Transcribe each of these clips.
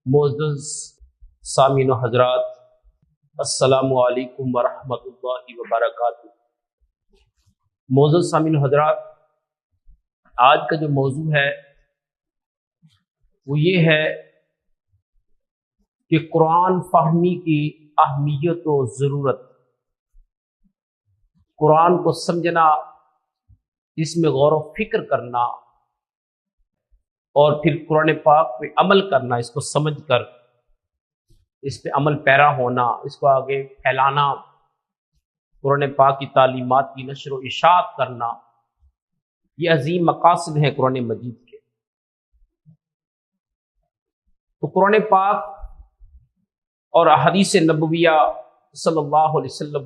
معزز سامعین و حضرات، السلام علیکم ورحمۃ اللہ وبرکاتہ۔ معزز سامعین و حضرات، آج کا جو موضوع ہے وہ یہ ہے کہ قرآن فہمی کی اہمیت و ضرورت، قرآن کو سمجھنا، اس میں غور و فکر کرنا اور پھر قرآن پاک پہ عمل کرنا، اس کو سمجھ کر اس پہ عمل پیرا ہونا، اس کو آگے پھیلانا، قرآن پاک کی تعلیمات کی نشر و اشاعت کرنا، یہ عظیم مقاصد ہیں قرآن مجید کے۔ تو قرآن پاک اور احادیث نبویہ صلی اللہ علیہ وسلم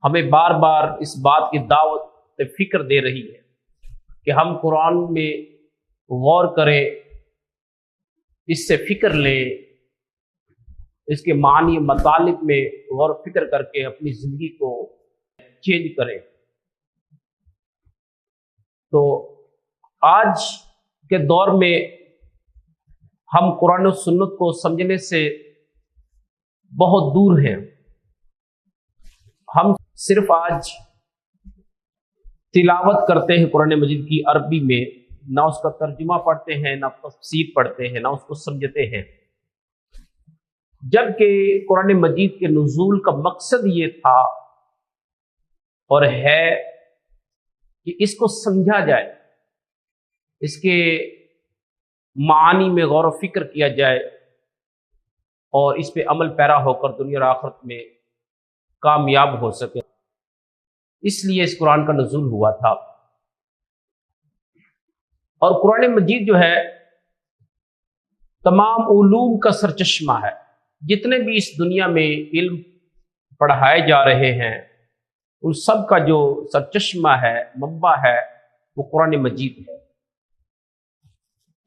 ہمیں بار بار اس بات کی دعوت فکر دے رہی ہے کہ ہم قرآن میں غور کریں، اس سے فکر لیں، اس کے معنی مطالب میں غور و فکر کر کے اپنی زندگی کو چینج کریں۔ تو آج کے دور میں ہم قرآن و سنت کو سمجھنے سے بہت دور ہیں۔ ہم صرف آج تلاوت کرتے ہیں قرآن مجید کی عربی میں، نہ اس کا ترجمہ پڑھتے ہیں، نہ تفسیر پڑھتے ہیں، نہ اس کو سمجھتے ہیں، جبکہ قرآن مجید کے نزول کا مقصد یہ تھا اور ہے کہ اس کو سمجھا جائے، اس کے معانی میں غور و فکر کیا جائے اور اس پہ عمل پیرا ہو کر دنیا اور آخرت میں کامیاب ہو سکے۔ اس لیے اس قرآن کا نزول ہوا تھا۔ اور قرآن مجید جو ہے تمام علوم کا سرچشمہ ہے۔ جتنے بھی اس دنیا میں علم پڑھائے جا رہے ہیں ان سب کا جو سرچشمہ ہے، منبع ہے، وہ قرآن مجید ہے۔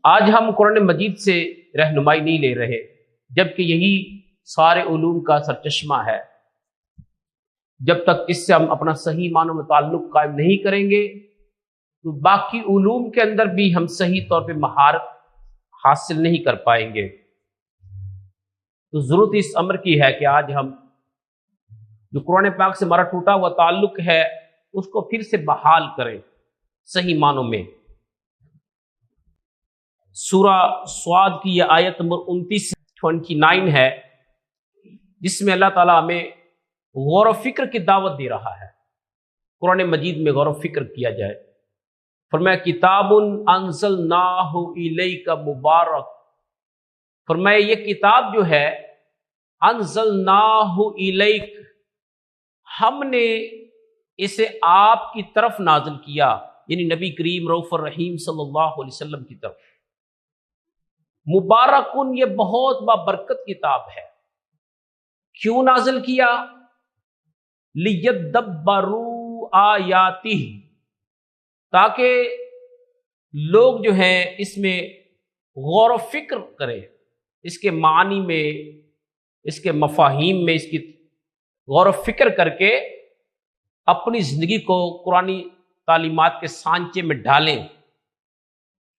آج ہم قرآن مجید سے رہنمائی نہیں لے رہے، جبکہ یہی سارے علوم کا سرچشمہ ہے۔ جب تک اس سے ہم اپنا صحیح معنی و تعلق قائم نہیں کریں گے تو باقی علوم کے اندر بھی ہم صحیح طور پہ مہارت حاصل نہیں کر پائیں گے۔ تو ضرورت اس امر کی ہے کہ آج ہم جو قرآن پاک سے ہمارا ٹوٹا ہوا تعلق ہے اس کو پھر سے بحال کریں صحیح معنوں میں۔ سورہ صاد کی یہ آیت نمبر 29 ہے، جس میں اللہ تعالیٰ ہمیں غور و فکر کی دعوت دے رہا ہے۔ قرآن مجید میں غور و فکر کیا جائے۔ فرمایا کتاب انزلناہ الیک مبارک، فرمایا یہ کتاب جو ہے انزلناہ الیک، ہم نے اسے آپ کی طرف نازل کیا، یعنی نبی کریم رؤوف الرحیم صلی اللہ علیہ وسلم کی طرف۔ مبارکن، یہ بہت بابرکت کتاب ہے۔ کیوں نازل کیا؟ لیدبروا آیاتہ، تاکہ لوگ جو ہیں اس میں غور و فکر کریں، اس کے معنی میں، اس کے مفاہیم میں، اس کی غور و فکر کر کے اپنی زندگی کو قرآنی تعلیمات کے سانچے میں ڈالیں۔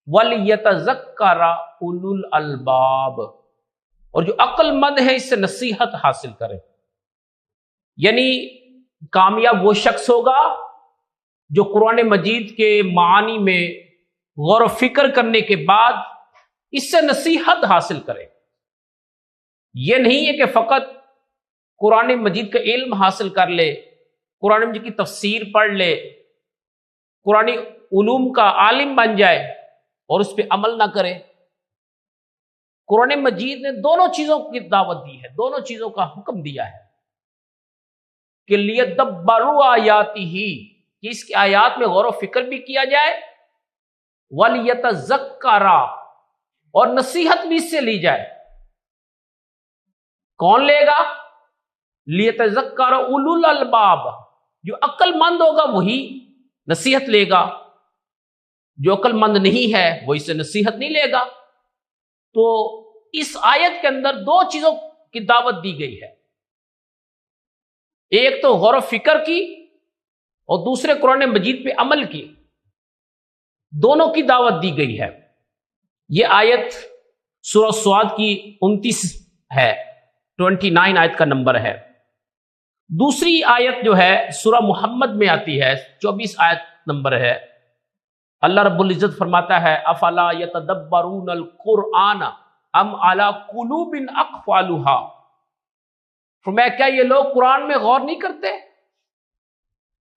وَلْيَتَذَكَّرَ أُولُو الْأَلْبَابِ، اور جو عقل مند ہے اس سے نصیحت حاصل کریں۔ یعنی کامیاب وہ شخص ہوگا جو قرآن مجید کے معانی میں غور و فکر کرنے کے بعد اس سے نصیحت حاصل کرے۔ یہ نہیں ہے کہ فقط قرآن مجید کا علم حاصل کر لے، قرآن مجید کی تفسیر پڑھ لے، قرآن علوم کا عالم بن جائے اور اس پہ عمل نہ کرے۔ قرآن مجید نے دونوں چیزوں کی دعوت دی ہے، دونوں چیزوں کا حکم دیا ہے کہ لیدبروا آیاتہ، کہ اس کی آیات میں غور و فکر بھی کیا جائے، وَلْيَتَذَكَّرَ، اور نصیحت بھی اس سے لی جائے۔ کون لے گا؟ لِيَتَذَكَّرَ أُولُو الْأَلْبَابِ، جو عقل مند ہوگا وہی نصیحت لے گا، جو عقل مند نہیں ہے وہ اس سے نصیحت نہیں لے گا۔ تو اس آیت کے اندر دو چیزوں کی دعوت دی گئی ہے، ایک تو غور و فکر کی اور دوسرے قرآن مجید پہ عمل کی، دونوں کی دعوت دی گئی ہے۔ یہ آیت سورہ سعد کی 29 ہے، 29 آیت کا نمبر ہے۔ دوسری آیت جو ہے سورہ محمد میں آتی ہے، 24 آیت نمبر ہے۔ اللہ رب العزت فرماتا ہے افلا یتدبرون القرآن ام علی قلوب اقفالها، فرمایا کیا یہ لوگ قرآن میں غور نہیں کرتے؟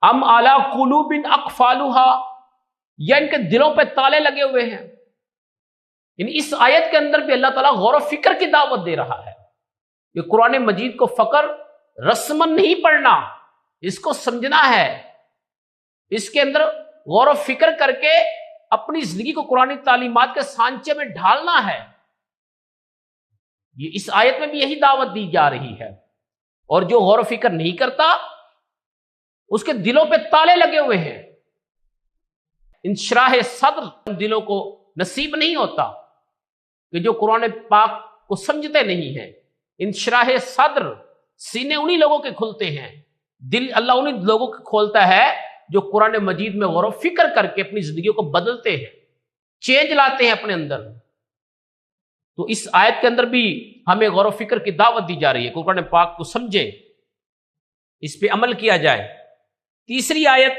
ام علی قلوب اقفالها، یا ان کے دلوں پہ تالے لگے ہوئے ہیں؟ یعنی اس آیت کے اندر بھی اللہ تعالیٰ غور و فکر کی دعوت دے رہا ہے۔ یہ قرآن مجید کو فقر رسمن نہیں پڑھنا، اس کو سمجھنا ہے، اس کے اندر غور و فکر کر کے اپنی زندگی کو قرآنی تعلیمات کے سانچے میں ڈھالنا ہے۔ یہ اس آیت میں بھی یہی دعوت دی جا رہی ہے۔ اور جو غور و فکر نہیں کرتا اس کے دلوں پہ تالے لگے ہوئے ہیں، انشراح صدر دلوں کو نصیب نہیں ہوتا، کہ جو قرآن پاک کو سمجھتے نہیں ہیں۔ انشراح صدر سینے انہی لوگوں کے کھلتے ہیں، دل اللہ انہی لوگوں کو کھولتا ہے جو قرآن مجید میں غور و فکر کر کے اپنی زندگیوں کو بدلتے ہیں، چینج لاتے ہیں اپنے اندر۔ تو اس آیت کے اندر بھی ہمیں غور و فکر کی دعوت دی جا رہی ہے، قرآن پاک کو سمجھیں، اس پہ عمل کیا جائے۔ تیسری آیت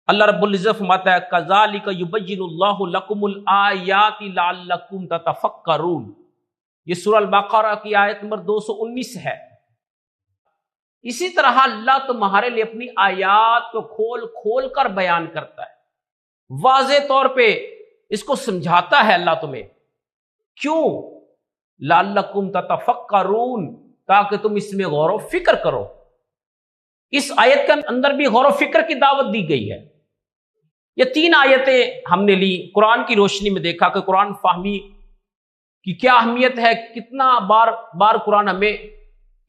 اللہ رب العزت فرماتا ہے کذالک یبین اللہ لکم الآیات لعلکم تتفکرون، یہ سورہ البقرہ کی آیت نمبر 219 ہے۔ اسی طرح اللہ تمہارے لیے اپنی آیات کو کھول کھول کر بیان کرتا ہے، واضح طور پہ اس کو سمجھاتا ہے اللہ تمہیں۔ کیوں؟ لعلکم تتفکرون، تاکہ تم اس میں غور و فکر کرو۔ اس آیت کے اندر بھی غور و فکر کی دعوت دی گئی ہے۔ یہ 3 آیتیں ہم نے لی، قرآن کی روشنی میں دیکھا کہ قرآن فہمی کی کیا اہمیت ہے، کتنا بار قرآن ہمیں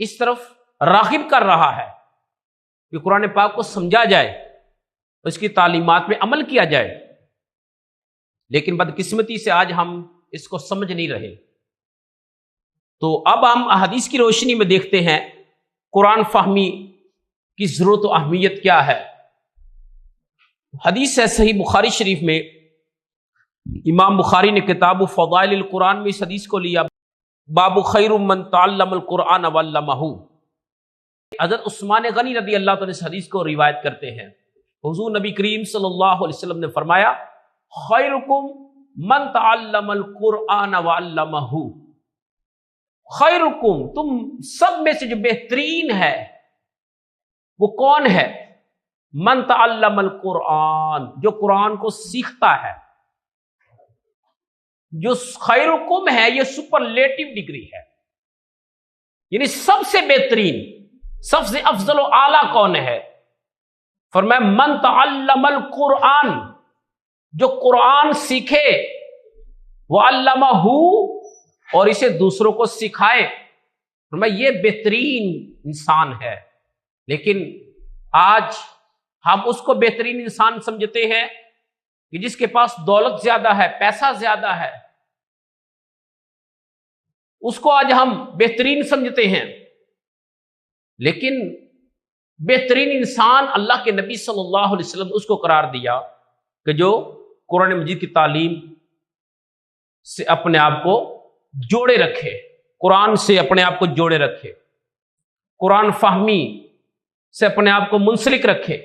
اس طرف راغب کر رہا ہے کہ قرآن پاک کو سمجھا جائے، اس کی تعلیمات میں عمل کیا جائے۔ لیکن بدقسمتی سے آج ہم اس کو سمجھ نہیں رہے۔ تو اب ہم احادیث کی روشنی میں دیکھتے ہیں قرآن فہمی کی ضرورت و اہمیت کیا ہے۔ حدیث ہے صحیح بخاری شریف میں، امام بخاری نے کتاب فضائل القرآن میں اس حدیث کو لیا، باب خیر من تعلم القرآن وعلمہ۔ حضرت عثمان غنی رضی اللہ تعالیٰ اس حدیث کو روایت کرتے ہیں، حضور نبی کریم صلی اللہ علیہ وسلم نے فرمایا خیرکم من تعلم القرآن وعلمہ، خیرکم، تم سب میں سے جو بہترین ہے وہ کون ہے؟ من تعلم القرآن، جو قرآن کو سیکھتا ہے۔ جو خیرکم ہے یہ سپرلیٹو ڈگری ہے، یعنی سب سے بہترین، سب سے افضل و اعلیٰ کون ہے؟ فرمایا من تعلم القرآن، جو قرآن سیکھے، وعلمہ، اور اسے دوسروں کو سکھائے۔ فرمایا یہ بہترین انسان ہے۔ لیکن آج ہم اس کو بہترین انسان سمجھتے ہیں کہ جس کے پاس دولت زیادہ ہے، پیسہ زیادہ ہے، اس کو آج ہم بہترین سمجھتے ہیں۔ لیکن بہترین انسان اللہ کے نبی صلی اللہ علیہ وسلم اس کو قرار دیا کہ جو قرآن مجید کی تعلیم سے اپنے آپ کو جوڑے رکھے، قرآن سے اپنے آپ کو جوڑے رکھے، قرآن فہمی سے اپنے آپ کو منسلک رکھے۔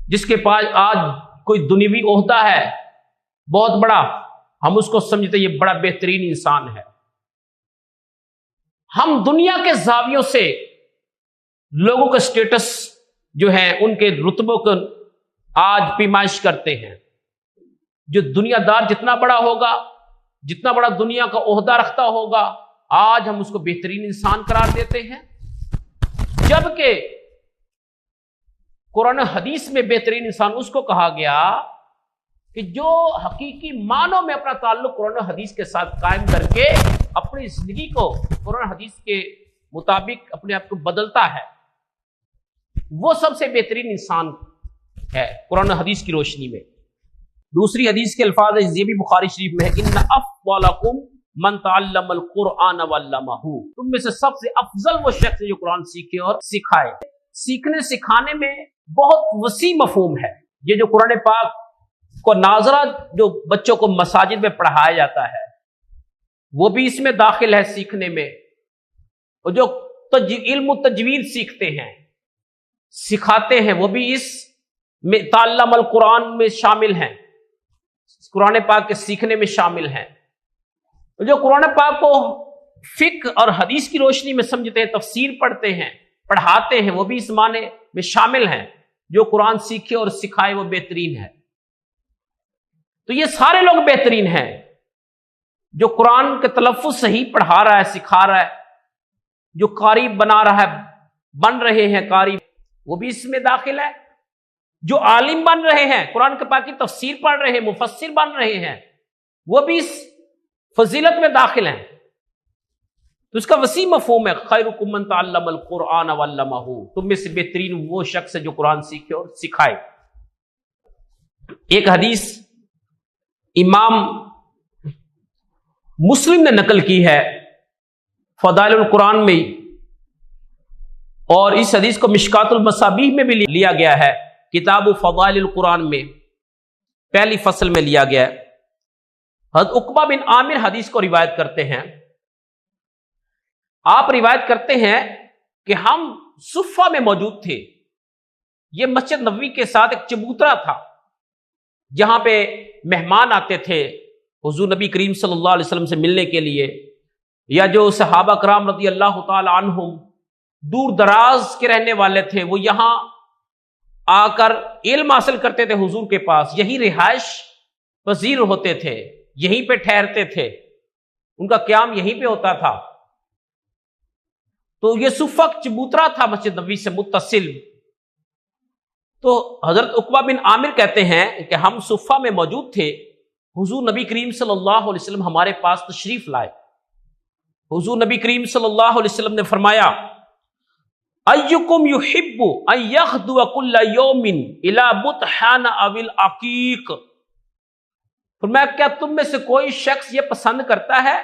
جس کے پاس آج کوئی دنیوی عہدہ ہے بہت بڑا، ہم اس کو سمجھتے یہ بڑا بہترین انسان ہے۔ ہم دنیا کے زاویوں سے لوگوں کے سٹیٹس جو ہیں، ان کے رتبوں کو آج پیمائش کرتے ہیں۔ جو دنیا دار جتنا بڑا ہوگا، جتنا بڑا دنیا کا عہدہ رکھتا ہوگا، آج ہم اس کو بہترین انسان قرار دیتے ہیں، جبکہ قرآن حدیث میں بہترین انسان اس کو کہا گیا کہ جو حقیقی معنوں میں اپنا تعلق قرآن حدیث کے ساتھ قائم کر کے اپنی زندگی کو قرآن حدیث کے مطابق اپنے آپ کو بدلتا ہے، وہ سب سے بہترین انسان ہے قرآن حدیث کی روشنی میں۔ دوسری حدیث کے الفاظ یہ بھی بخاری شریف میں ہے، ان افضلکم من تعلم القرآن وعلمہ، تم میں سے سب سے افضل وہ شخص ہے جو قرآن سیکھے اور سکھائے۔ سیکھنے سکھانے میں بہت وسیع مفہوم ہے۔ یہ جو قرآن پاک کو ناظرہ جو بچوں کو مساجد میں پڑھایا جاتا ہے وہ بھی اس میں داخل ہے سیکھنے میں، اور جو علم و تجوید سیکھتے ہیں سکھاتے ہیں وہ بھی اس میں تعلم القرآن میں شامل ہیں، قرآن پاک کے سیکھنے میں شامل ہیں۔ جو قرآن پاک کو فقہ اور حدیث کی روشنی میں سمجھتے ہیں، تفسیر پڑھتے ہیں، پڑھاتے ہیں، وہ بھی اس معنی میں شامل ہیں جو قرآن سیکھے اور سکھائے وہ بہترین ہے۔ تو یہ سارے لوگ بہترین ہیں، جو قرآن کے تلفظ صحیح پڑھا رہا ہے، سکھا رہا ہے، جو قاری بنا رہا ہے، بن رہے ہیں قاری، وہ بھی اس میں داخل ہے، جو عالم بن رہے ہیں، قرآن کے پاک کی تفسیر پڑھ رہے ہیں، مفسر بن رہے ہیں، وہ بھی اس فضیلت میں داخل ہیں۔ تو اس کا وسیع مفہوم ہے، خیرکم من تعلم القرآن وعلمہ، تم میں سے بہترین وہ شخص ہے جو قرآن سیکھے اور سکھائے۔ ایک حدیث امام مسلم نے نقل کی ہے فضائل القرآن میں، اور اس حدیث کو مشکات المصابیح میں بھی لیا گیا ہے، کتاب فضائل القرآن میں پہلی فصل میں لیا گیا ہے۔ حضرت عقبہ بن عامر حدیث کو روایت کرتے ہیں، آپ روایت کرتے ہیں کہ ہم صفہ میں موجود تھے، یہ مسجد نبوی کے ساتھ ایک چبوترا تھا جہاں پہ مہمان آتے تھے حضور نبی کریم صلی اللہ علیہ وسلم سے ملنے کے لیے، یا جو صحابہ کرام رضی اللہ تعالی عنہم دور دراز کے رہنے والے تھے وہ یہاں آ کر علم حاصل کرتے تھے حضور کے پاس، یہی رہائش پذیر ہوتے تھے، یہیں پہ ٹھہرتے تھے، ان کا قیام یہیں پہ ہوتا تھا۔ تو یہ صفہ چبوترا تھا مسجد نبوی سے متصل۔ تو حضرت عقبہ بن عامر کہتے ہیں کہ ہم صفہ میں موجود تھے، حضور نبی کریم صلی اللہ علیہ وسلم ہمارے پاس تشریف لائے۔ حضور نبی کریم صلی اللہ علیہ وسلم نے فرمایا، ایکم یحب ان یغدو کل یوم الی بطحان او العقیق، فرمایا کیا تم میں سے کوئی شخص یہ پسند کرتا ہے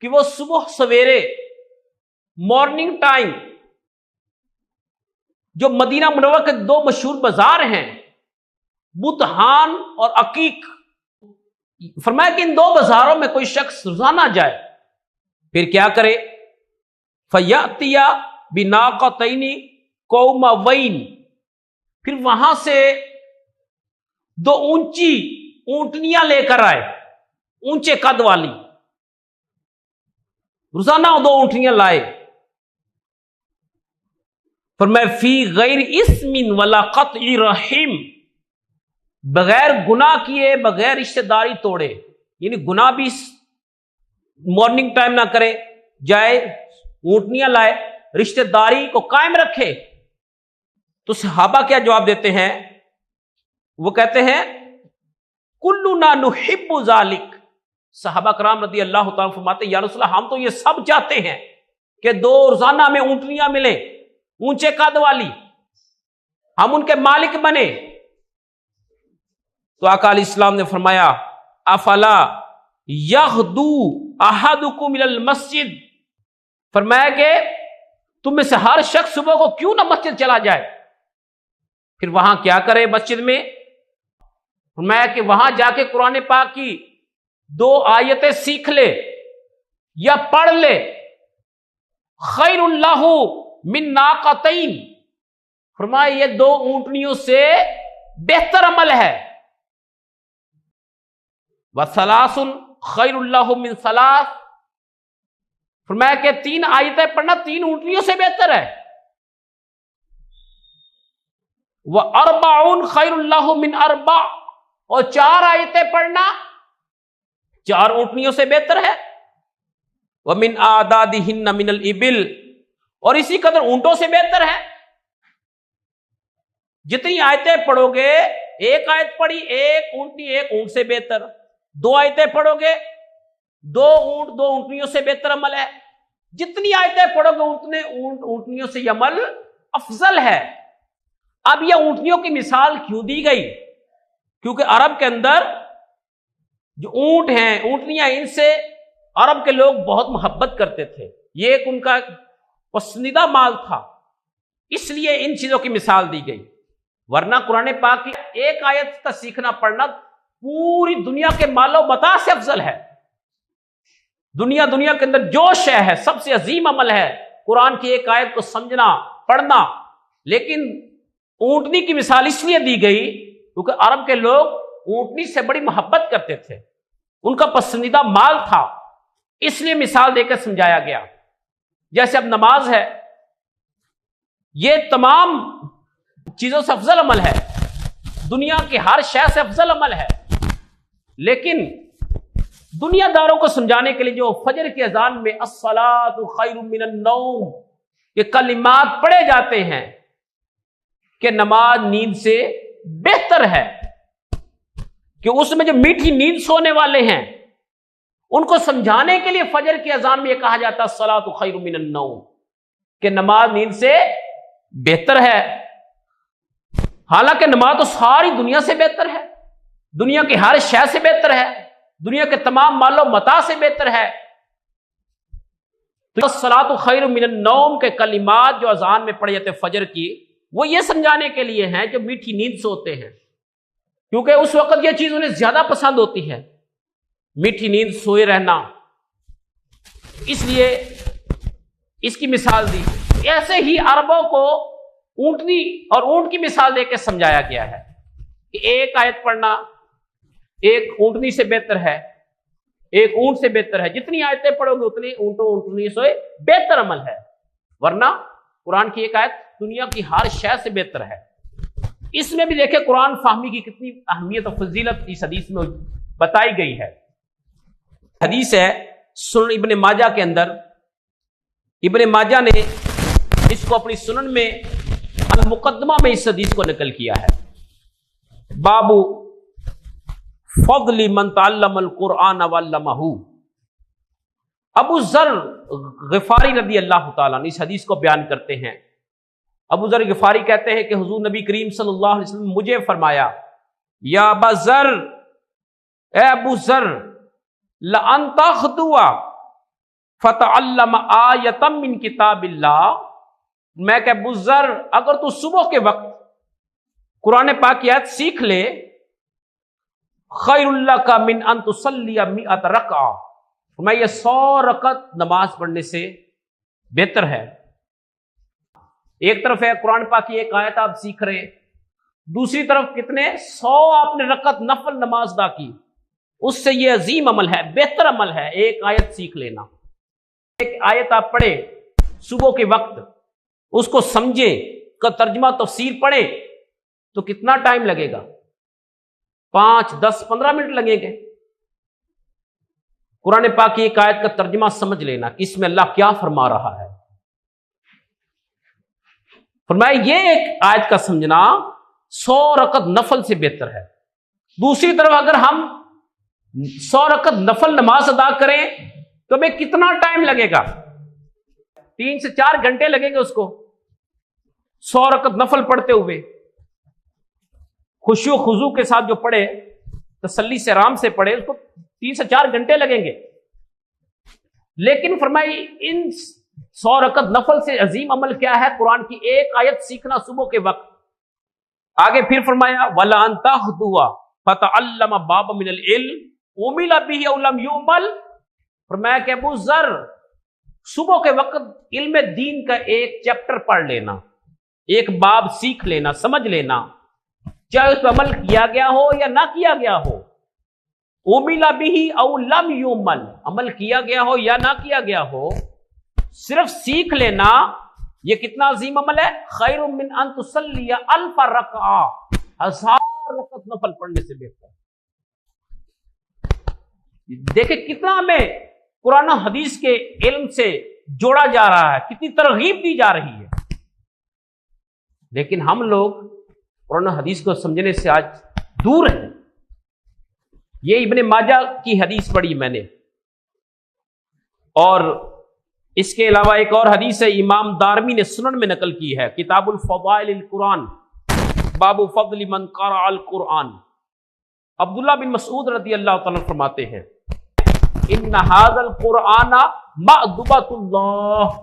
کہ وہ صبح سویرے مارننگ ٹائم جو مدینہ منورہ کے دو مشہور بازار ہیں بطحان اور عقیق، فرمایا کہ ان دو بازاروں میں کوئی شخص روزانہ جائے، پھر کیا کرے، فَيَأْتِيَ بِنَاقَتَيْنِ قَوْمَوَيْنِ، پھر وہاں سے دو اونچی اونٹنیاں لے کر آئے، اونچے قد والی، روزانہ دو اونٹنیاں لائے، فرمایا فی غیر اسم ولا قطع رحم، بغیر گناہ کیے، بغیر رشتہ داری توڑے، یعنی گناہ بھی مارننگ ٹائم نہ کرے، جائے اونٹنیاں لائے، رشتہ داری کو قائم رکھے۔ تو صحابہ کیا جواب دیتے ہیں، وہ کہتے ہیں کلنا نحب ذالک، صحابہ کرام رضی اللہ تعالیٰ فرماتے ہیں یا رسول اللہ ہم تو یہ سب چاہتے ہیں کہ دو روزانہ میں اونٹنیاں ملیں اونچے قد والی، ہم ان کے مالک بنے۔ تو آقا علیہ السلام نے فرمایا افلا یغدو احدکم الی المسجد، فرمایا کہ تم میں سے ہر شخص صبح کو کیوں نہ مسجد چلا جائے، پھر وہاں کیا کرے مسجد میں، فرمایا کہ وہاں جا کے قرآن پاک کی دو آیتیں سیکھ لے یا پڑھ لے، خیر اللہ من ناقتین، فرمایا یہ دو اونٹنیوں سے بہتر عمل ہے، وثلاث خیر اللہ من ثلاث، فرمایا کہ تین آیتیں پڑھنا تین اونٹنیوں سے بہتر ہے، واربعون خیر اللہ من اربع، اور چار آیتیں پڑھنا چار اونٹنیوں سے بہتر ہے، ومن اعدادہن من الابل، اور اسی قدر اونٹوں سے بہتر ہے۔ جتنی آیتیں پڑھو گے، ایک آیت پڑھی ایک اونٹنی ایک اونٹ سے بہتر، دو آیتیں پڑھو گے دو اونٹ دو اونٹنیوں سے بہتر عمل ہے، جتنی آیتیں پڑھو گے اتنے اونٹنیوں سے یہ عمل افضل ہے۔ اب یہ اونٹنیوں کی مثال کیوں دی گئی، کیونکہ عرب کے اندر جو اونٹ ہیں اونٹنیاں، ان سے عرب کے لوگ بہت محبت کرتے تھے، یہ ایک ان کا پسندیدہ مال تھا، اس لیے ان چیزوں کی مثال دی گئی۔ ورنہ قرآن پاک کی ایک آیت کا سیکھنا پڑھنا پوری دنیا کے مال و متاع سے افضل ہے. دنیا کے اندر جو شے ہے سب سے عظیم عمل ہے قرآن کی ایک آیت کو سمجھنا پڑھنا. لیکن اونٹنی کی مثال اس لیے دی گئی کیونکہ عرب کے لوگ اونٹنی سے بڑی محبت کرتے تھے، ان کا پسندیدہ مال تھا، اس لیے مثال دے کر سمجھایا گیا. جیسے اب نماز ہے، یہ تمام چیزوں سے افضل عمل ہے، دنیا کی ہر شے سے افضل عمل ہے. لیکن دنیا داروں کو سمجھانے کے لیے جو فجر کی اذان میں الصلاۃ خیر من النوم یہ کلمات پڑھے جاتے ہیں کہ نماز نیند سے بہتر ہے، کہ اس میں جو میٹھی نیند سونے والے ہیں ان کو سمجھانے کے لیے فجر کی اذان میں یہ کہا جاتا ہے الصلاۃ خیر من النوم کہ نماز نیند سے بہتر ہے. حالانکہ نماز تو ساری دنیا سے بہتر ہے، دنیا کی ہر شے سے بہتر ہے، دنیا کے تمام مال و متاع سے بہتر ہے. تو الصلاۃ خیر من النوم کے کلمات جو اذان میں پڑھے جاتے فجر کی، وہ یہ سمجھانے کے لیے ہیں جو میٹھی نیند سوتے ہیں، کیونکہ اس وقت یہ چیز انہیں زیادہ پسند ہوتی ہے، میٹھی نیند سوئے رہنا. اس لیے اس کی مثال دی. ایسے ہی عربوں کو اونٹنی اور اونٹ کی مثال دے کے سمجھایا گیا ہے کہ ایک آیت پڑھنا ایک اونٹنی سے بہتر ہے، ایک اونٹ سے بہتر ہے. جتنی آیتیں پڑھو گے اتنی اونٹنی سے بہتر عمل ہے. ورنہ قرآن کی ایک آیت دنیا کی ہر شے سے بہتر ہے. اس میں بھی دیکھیں قرآن فہمی کی کتنی اہمیت اور فضیلت اس حدیث میں بتائی گئی ہے. حدیث ہے سنن ابن ماجہ کے اندر، ابن ماجہ نے اس کو اپنی سنن میں المقدمہ میں اس حدیث کو نقل کیا ہے. باب فضل من تعلم القرآن وعلمہ. ابو ذر غفاری رضی اللہ تعالیٰ عنہ اس حدیث کو بیان کرتے ہیں. ابو ذر غفاری کہتے ہیں کہ حضور نبی کریم صلی اللہ علیہ وسلم مجھے فرمایا، یا ابا ذر، اے ابو ذر، لَأَن تَغْدُوَ فَتَعَلَّمَ آیَةً مِّن کتاب اللہ. میں کہ ابو ذر اگر تو صبح کے وقت قرآن پاک کی آیت سیکھ لے، خیر اللہ کا من ان تصلی 100 رکعہ، میں یہ 100 رکعت نماز پڑھنے سے بہتر ہے. ایک طرف ہے قرآن پاک کی ایک آیت آپ سیکھ رہے، دوسری طرف کتنے 100 آپ نے رکعت نفل نماز ادا کی، اس سے یہ عظیم عمل ہے، بہتر عمل ہے ایک آیت سیکھ لینا. ایک آیت آپ پڑھیں صبح کے وقت، اس کو سمجھیں، کا ترجمہ تفسیر پڑھیں تو کتنا ٹائم لگے گا؟ 5 10 15 منٹ لگیں گے. قرآن پاک کی ایک آیت کا ترجمہ سمجھ لینا کہ اس میں اللہ کیا فرما رہا ہے. فرمایا یہ ایک آیت کا سمجھنا 100 رکعت نفل سے بہتر ہے. دوسری طرف اگر ہم 100 رکعت نفل نماز ادا کریں تو ہمیں کتنا ٹائم لگے گا؟ 3 سے 4 گھنٹے لگیں گے اس کو 100 رکعت نفل پڑھتے ہوئے. خشوع و خضوع کے ساتھ جو پڑھے، تسلی سے آرام سے پڑھے، اس کو 3 سے 4 گھنٹے لگیں گے. لیکن فرمائی ان 100 رکعت نفل سے عظیم عمل کیا ہے؟ قرآن کی ایک آیت سیکھنا صبح کے وقت. آگے پھر فرمایا وَلَا أَن تَغْدُوَ فَتَعَلَّمَ بَابًا مِنَ الْعِلْمِ عُمِلَ بِهِ أَوْ لَمْ يُعْمَلْ. فرمایا کہ ابو ذر صبح کے وقت علم دین کا ایک چیپٹر پڑھ لینا، ایک باب سیکھ لینا، سمجھ لینا، چاہے اس پر عمل کیا گیا ہو یا نہ کیا گیا ہو. عُمِلَ بِهِ أَوْ لَمْ يُعْمَلْ، عمل کیا گیا ہو یا نہ کیا گیا ہو، صرف سیکھ لینا یہ کتنا عظیم عمل ہے. خیر من ان تصلی 1000 رکعہ، 1000 رکعت نفل پڑھنے سے بہتر. دیکھیں کتنا ہمیں قرآن و حدیث کے علم سے جوڑا جا رہا ہے، کتنی ترغیب دی جا رہی ہے. لیکن ہم لوگ قرآن و حدیث کو سمجھنے سے آج دور ہیں. یہ ابن ماجہ کی حدیث پڑھی میں نے، اور اس کے علاوہ ایک اور حدیث ہے امام دارمی نے سنن میں نقل کی ہے، کتاب الفضائل القرآن، باب فضل من قرأ القرآن. عبداللہ بن مسعود رضی اللہ تعالیٰ فرماتے ہیں ان ھذا القرآن مأدبۃ اللہ.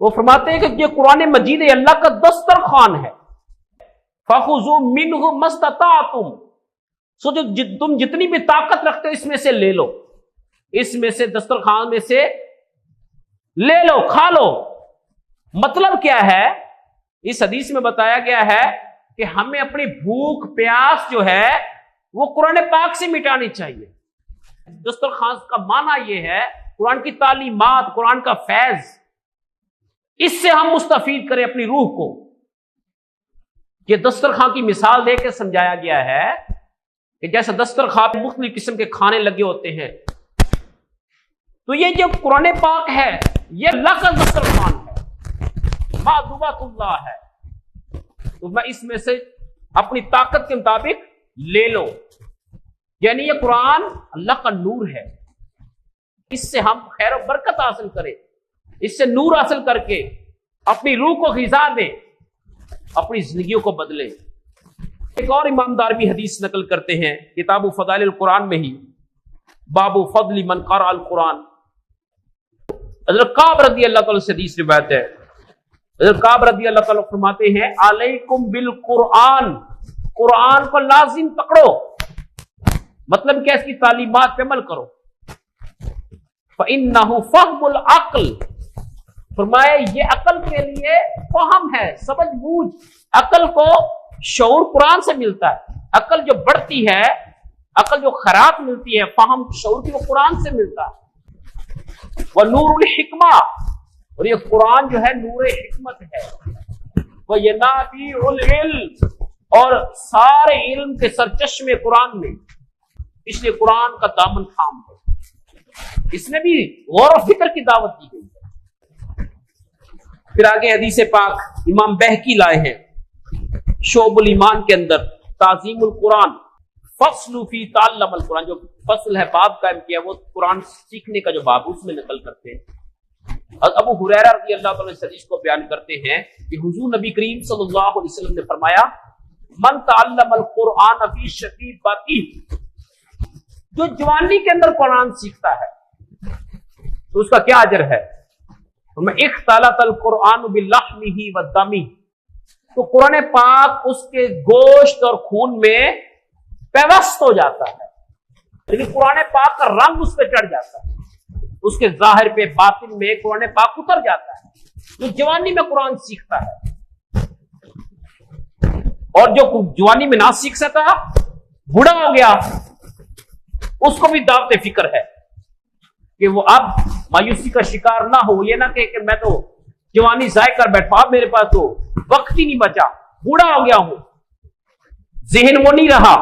وہ فرماتے ہیں کہ یہ قرآن مجید اللہ کا دسترخوان ہے. فَخُذُوا مِنْهُ مَا اسْتَطَعْتُمْ، سو تم جتنی بھی طاقت رکھتے ہو اس میں سے لے لو، اس میں سے دسترخوان میں سے لے لو، کھا لو۔ مطلب کیا ہے؟ اس حدیث میں بتایا گیا ہے کہ ہمیں اپنی بھوک پیاس جو ہے وہ قرآن پاک سے مٹانی چاہیے۔ دسترخوان کا معنی یہ ہے قرآن کی تعلیمات، قرآن کا فیض، اس سے ہم مستفید کریں اپنی روح کو۔ یہ دسترخوان کی مثال دے کے سمجھایا گیا ہے کہ جیسا دسترخوان پہ مختلف قسم کے کھانے لگے ہوتے ہیں، تو یہ جو قرآن پاک ہے یہ اللہ کا دسترخوان ہے، معدوبۃ اللہ ہے، تو میں اس میں سے اپنی طاقت کے مطابق لے لو۔ یعنی یہ قرآن اللہ کا نور ہے، اس سے ہم خیر و برکت حاصل کریں، اس سے نور حاصل کر کے اپنی روح کو غذا دیں، اپنی زندگیوں کو بدلیں۔ ایک اور امام دارمی حدیث نقل کرتے ہیں کتاب فضائل القرآن میں ہی، باب فضل من قرأ القرآن۔ حضرت کعب رضی اللہ تعالیٰ سے حدیث روایت ہے، حضرت کعب رضی اللہ تعالیٰ فرماتے ہیں علیکم بالقرآن، قرآن کو لازم پکڑو، مطلب کہ اس کی تعلیمات پہ عمل کرو۔ فَإِنَّهُ فَهْمُ الْعَقْلِ، فرمایا یہ عقل کے لیے فہم ہے، سمجھ بوجھ۔ عقل کو شعور قرآن سے ملتا ہے، عقل جو بڑھتی ہے، عقل جو خراب ملتی ہے، فہم شعور کی، وہ قرآن سے ملتا ہے۔ وَنُورُ الْحِکْمَةِ، اور یہ قرآن جو ہے نور حکمت ہے۔ وَيَنَابِيعُ الْعِلْمِ، اور سارے علم کے سرچشمے قرآن میں، اس لیے قرآن کا دامن تھام ہے، اس میں بھی غور و فکر کی دعوت دی گئی ہے۔ پھر آگے حدیث پاک امام بہقی لائے ہیں شعب الایمان کے اندر، تعظیم القرآن، فصل فی تعلم القرآن، جو فصل ہے باب قائم کیا وہ قرآن سیکھنے کا جو باب، اس میں نقل کرتے ہیں۔ ابو ہریرہ رضی اللہ تعالیٰ اس حدیث کو بیان کرتے ہیں کہ حضور نبی کریم صلی اللہ علیہ وسلم نے فرمایا من تعلم القرآن فی شیبتہ، جو جوانی کے اندر قرآن سیکھتا ہے تو اس کا کیا اجر ہے؟ اختلط القرآن بلحمہ ودمہ، تو قرآن پاک اس کے گوشت اور خون میں پیوست ہو جاتا ہے، لیکن قرآن پاک کا رنگ اس پہ چڑھ جاتا ہے، اس کے ظاہر پہ باطن میں قرآن پاک اتر جاتا ہے۔ جو جوانی میں قرآن سیکھتا ہے، اور جو جوانی میں نہ سیکھ سکا، بوڑھا ہو گیا، اس کو بھی دعوت فکر ہے کہ وہ اب مایوسی کا شکار نہ ہو، یہ نہ کہ میں تو جوانی ضائع کر بیٹھا، اب میرے پاس تو وقت ہی نہیں بچا، بوڑھا ہو گیا ہوں، ذہن وہ نہیں رہا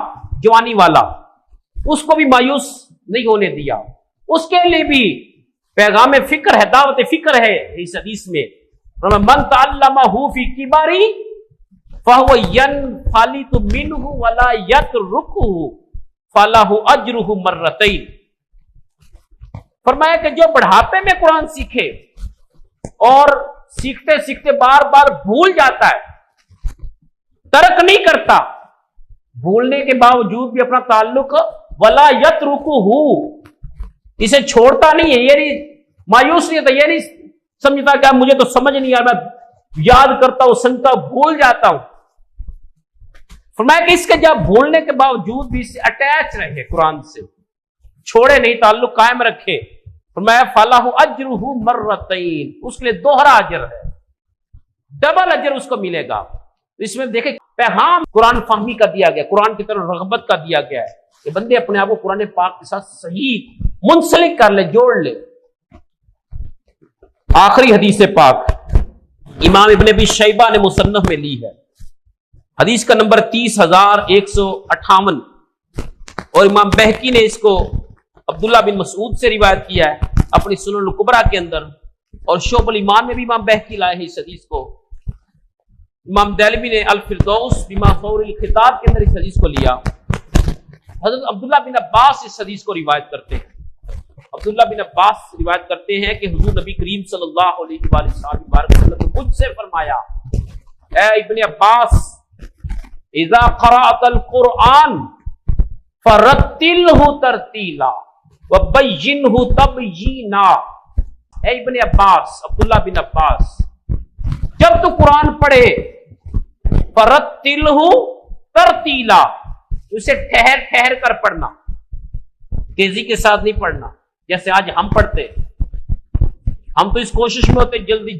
جوانی والا، اس کو بھی مایوس نہیں ہونے دیا۔ اس کے لیے بھی پیغام فکر ہے، دعوت فکر ہے اس حدیث میں۔ من تعلمہ فی کباری فہو ینفلت منہ ولا یترکہ فلہ اجرہ مرتین، فرمایا کہ جو بڑھاپے میں قرآن سیکھے اور سیکھتے سیکھتے بار بار بھول جاتا ہے، ترک نہیں کرتا، بھولنے کے باوجود بھی اپنا تعلق، ولا یترکہ، اسے چھوڑتا نہیں ہے، یہ نہیں مایوس نہیں ہوتا، یہ نہیں سمجھتا کہ مجھے تو سمجھ نہیں آ رہا، میں یاد کرتا ہوں، سنتا ہوں، بھول جاتا ہوں۔ فرمایا کہ اس کے جب بھولنے کے باوجود بھی اسے اٹیچ رہے قرآن سے، چھوڑے نہیں، تعلق قائم رکھے، فرمایا فلاح اجرہ مرتین، اس کے لیے دوہرا اجر ہے، ڈبل اجر اس کو ملے گا۔ اس میں دیکھیں پیغام قرآن فہمی کا دیا گیا، قرآن کی طرف رغبت کا دیا گیا ہے کہ بندے اپنے آپ کو قرآن پاک کے ساتھ صحیح منسلک کر لے، جوڑ لے۔ آخری حدیث پاک امام ابن ابی شیبہ نے مصنف میں لی ہے، حدیث کا نمبر 30,158، اور امام بہقی نے اس کو عبداللہ بن مسعود سے روایت کیا ہے اپنی سنن الکبریٰ کے اندر، اور شعب الایمان میں بھی امام بہقی لائے ہیں اس حدیث کو۔ امام دہلوی نے الفردوس بما فور الخطاب کے اندر اس حدیث کو لیا۔ حضرت عبداللہ بن عباس اس حدیث کو روایت کرتے ہیں، عبداللہ بن عباس روایت کرتے ہیں کہ حضور نبی کریم صلی اللہ علیہ وآلہ وسلم نے مجھ سے فرمایا، اے ابن عباس، اذا قرأت القرآن فرتلہ ترتیلا وبینہ تبیینا، اے ابن عباس، عبداللہ بن عباس، جب تو قرآن پڑھے فرتلہ ترتیلا، اسے ٹھہر ٹھہر کر پڑھنا، تیزی کے ساتھ نہیں پڑھنا جیسے آج ہم پڑھتے. ہم تو اس کوشش میں ہوتے جلدی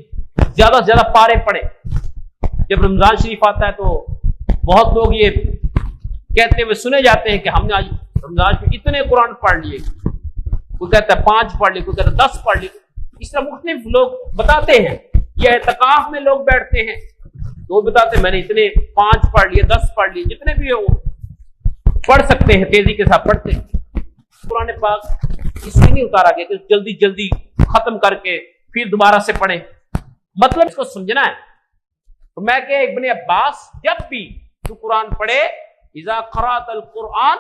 زیادہ سے زیادہ پارے پڑھے. جب رمضان شریف آتا ہے تو بہت لوگ یہ کہتے ہوئے سنے جاتے ہیں کہ ہم نے آج رمضان میں اتنے قرآن پڑھ لیے. کوئی کہتا ہے 5 پڑھ لیے، کوئی کہتا ہے 10 پڑھ لیے. اس طرح مختلف لوگ بتاتے ہیں. یہ اعتکاف میں لوگ بیٹھتے ہیں تو وہ بتاتے ہیں میں نے اتنے 5 پڑھ لیے، 10 پڑھ لیے، جتنے بھی ہو پڑھ سکتے ہیں، تیزی کے ساتھ پڑھتے ہیں. قرآن پاک اس لیے نہیں اتارا گیا کہ جلدی جلدی ختم کر کے پھر دوبارہ سے پڑھیں. مطلب اس کو سمجھنا ہے. تو میں کہ ابن عباس جب بھی تو قرآن پڑھے اذا قرأت القرآن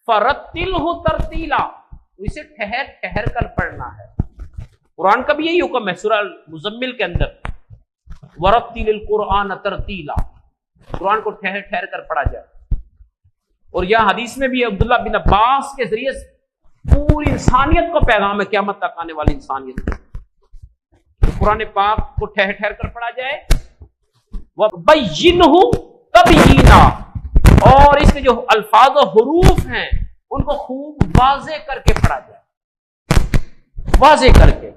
فرتلہ ترتیلا، اسے ٹھہر ٹھہر کر پڑھنا ہے. قرآن کا بھی یہی حکم ہے سورہ مزمل کے اندر، ورتل القرآن ترتیلا، قرآن کو ٹھہر ٹھہر کر پڑھا جائے. اور یہاں حدیث میں بھی عبداللہ بن عباس کے ذریعے پوری انسانیت کو پیغام ہے، قیامت تک آنے والی انسانیت کو. قرآن پاک کو ٹھہر ٹھہر کر پڑھا جائے. وَبَيِّنْهُ تَبْيِينًا، اور اس کے جو الفاظ و حروف ہیں ان کو خوب واضح کر کے پڑھا جائے، واضح کر کے.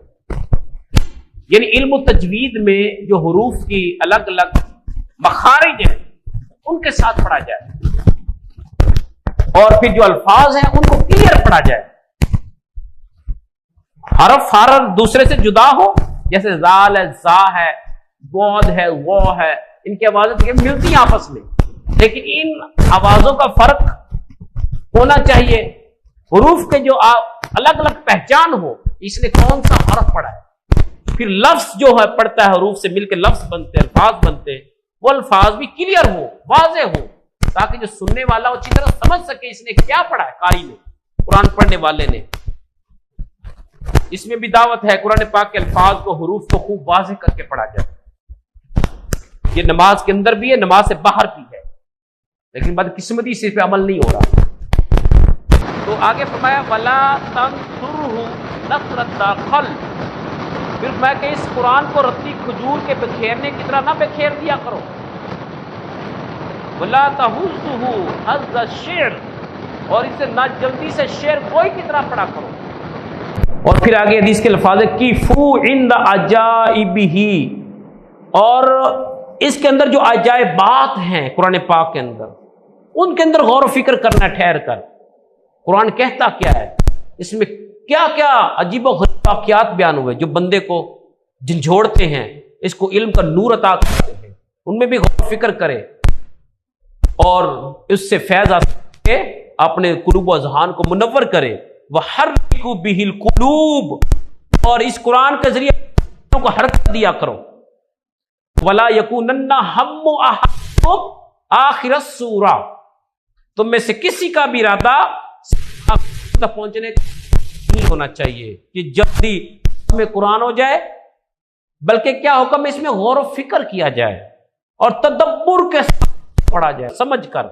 یعنی علم و تجوید میں جو حروف کی الگ الگ مخارج ہیں ان کے ساتھ پڑھا جائے، اور پھر جو الفاظ ہیں ان کو کلیئر پڑھا جائے. حرف دوسرے سے جدا ہو، جیسے زال ہے، زا ہے، بود ہے، وہ ہے، ان کی آوازیں ملتی ہیں آپس میں، لیکن ان آوازوں کا فرق ہونا چاہیے. حروف کے جو الگ الگ پہچان ہو، اس نے کون سا حرف پڑھا ہے. پھر لفظ جو ہے پڑھتا ہے، حروف سے مل کے لفظ بنتے، الفاظ بنتے، وہ الفاظ بھی کلیئر ہو، واضح ہو، تاکہ جو سننے والا اچھی طرح سمجھ سکے اس نے کیا پڑھا ہے. قاری نے، قرآن پڑھنے والے نے. اس میں بھی دعوت ہے قرآن پاک کے الفاظ کو، حروف کو خوب واضح کر کے پڑھا جائے. یہ نماز کے اندر بھی ہے، نماز سے باہر بھی ہے، لیکن بدقسمتی سے اس پہ عمل نہیں ہو رہا. تو آگے فرمایا وَلَا تَنْثُرْهُ نَثْرَ الدَّاخِلِ، پھر میں کہ اس قرآن کو رتی کھجور کے بکھیرنے کی طرح نہ بکھیر دیا کرو. وَلَا تَهُزُّهُ هَزَّ الشِّعْرِ، اور اسے نہ جلدی سے شعر گوئی کی طرح پڑھا کرو. اور پھر آگے حدیث کے الفاظ ہے کیفو عند عجائبہ، اور اس کے اندر جو عجائبات ہیں قرآن پاک کے اندر، ان کے اندر غور و فکر کرنا ٹھہر کر. قرآن کہتا کیا ہے، اس میں کیا کیا عجیب و غریب واقعات بیان ہوئے جو بندے کو جھنجھوڑتے ہیں، اس کو علم کا نور عطا کرتے ہیں. ان میں بھی غور و فکر کرے اور اس سے فیض حاصل کے اپنے قلوب و اذہان کو منور کرے. وَحَرِّكُ بِهِ الْقُلُوبَ، اور اس قرآن کے ذریعے کو حرکت دیا کرو. وَلَا يَكُونَنَّ هَمُّ أَحَدِكُمْ آخِرَ السُّورَةِ، تم میں سے کسی کا بھی ارادہ تک پہنچنے نہیں ہونا چاہیے کہ جلدی میں قرآن ہو جائے، بلکہ کیا حکم اس میں غور و فکر کیا جائے اور تدبر کے ساتھ پڑھا جائے، سمجھ کر.